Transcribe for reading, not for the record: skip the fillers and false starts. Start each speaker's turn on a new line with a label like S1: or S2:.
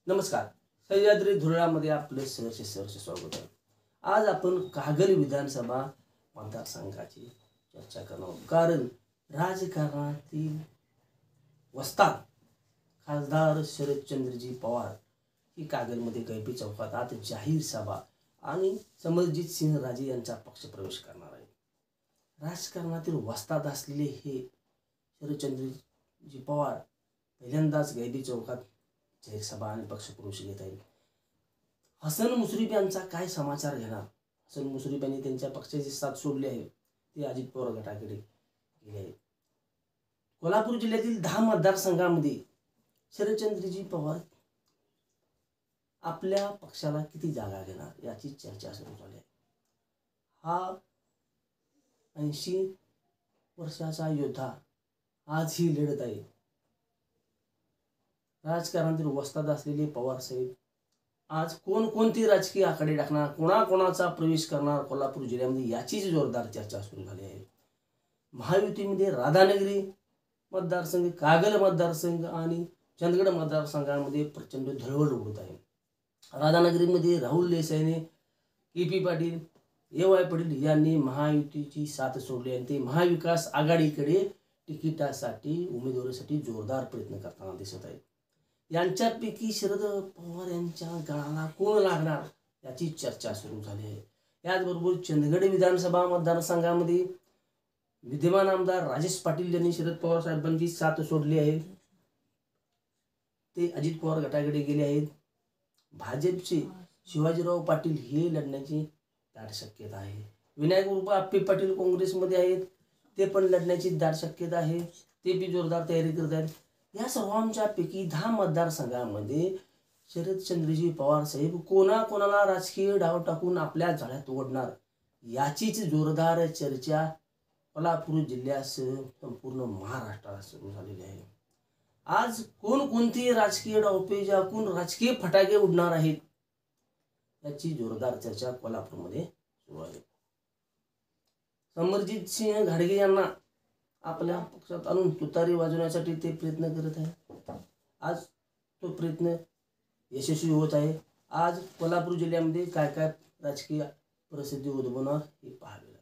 S1: नमस्कार. सह्याद्री धुळ्यामध्ये आपले सहर्ष स्वागत आहे. आज आपण कागल विधानसभा मतदारसंघाची चर्चा करणार आहोत. कारण राजकारणातील वस्ताद खासदार शरदचंद्रजी पवार ही कागलमध्ये कैपी चौकात आज जाहीर सभा आणि समरजित सिंह राजे यांचा पक्षप्रवेश करणार आहे. राजकारणातील वस्ताद असलेले हे शरदचंद्रजी पवार पहिल्यांदाच कैपी चौकात जाहीर सभा आणि पक्षप्रवेश घेत आहेत. हसन मुश्रीफ यांचा काय समाचार घेणार? हसन मुश्रीफ यांनी त्यांच्या पक्षाची साथ सोडली आहे. ते अजित पवार गटाकडे गेले आहेत. कोल्हापूर जिल्ह्यातील 10 मतदारसंघामध्ये शरदचंद्रजी पवार आपल्या पक्षाला किती जागा घेणार याची चर्चा सुरू झाली आहे. हा 80 वर्षाचा योद्धा आज ही लढत आहे. राजकारणातील वस्ताद असलेले पवार साहेब आज कोणकोणती राजकीय आकडे टाकणार, कोणाकोणाचा प्रवेश करणार कोल्हापूर जिल्ह्यामध्ये याचीच जोरदार चर्चा सुरू झाली आहे. महायुतीमध्ये राधानगरी मतदारसंघ, कागल मतदारसंघ आणि चंदगड मतदारसंघामध्ये प्रचंड धळवळ उडत आहे. राधानगरीमध्ये राहुल देसाईने, के.पी. पाटील, ए.वाय. पाटील यांनी महायुतीची साथ सोडली आणि ते महाविकास आघाडीकडे तिकिटासाठी उमेदवारीसाठी जोरदार प्रयत्न करताना दिसत आहेत. यांच्यापैकी शरद पवार यांच्या गळाला कोण लागणार याची चर्चा सुरू झाली आहे. याचबरोबर चंदगड विधानसभा मतदारसंघामध्ये विद्यमान आमदार राजेश पाटील यांनी शरद पवार साहेबांची साथ सोडली आहे. ते अजित पवार गटाकडे गेले आहेत. भाजपचे शिवाजीराव पाटील हे लढण्याची दाट शक्यता आहे. विनायक उर्फ आप्पे पाटील काँग्रेसमध्ये आहेत. ते पण लढण्याची दाट शक्यता आहे. ते बी जोरदार तयारी करत आहेत. या सर्वांच्या पैकी 10 मतदारसंघामध्ये शरदचंद्रजी पवार साहेब कोणाकोणाला राजकीय डाव टाकून आपल्या जाळ्यात ओढणार याचीच जोरदार चर्चा कोल्हापूर जिल्ह्यासह संपूर्ण महाराष्ट्रात सुरू झालेली आहे. आज कोणकोणते राजकीय डावपेच टाकून राजकीय फटाके उडणार आहेत याची जोरदार चर्चा कोल्हापूरमध्ये सुरू आहे. समरजित सिंह घाडगे यांना आपल्या पक्षात आणून तुतारी वाजवण्यासाठी ते प्रयत्न करत आहे. आज तो प्रयत्न यशस्वी होत आहे. आज कोल्हापूर जिल्ह्यामध्ये काय काय राजकीय परिस्थिती उद्भवणार हे पाहावे.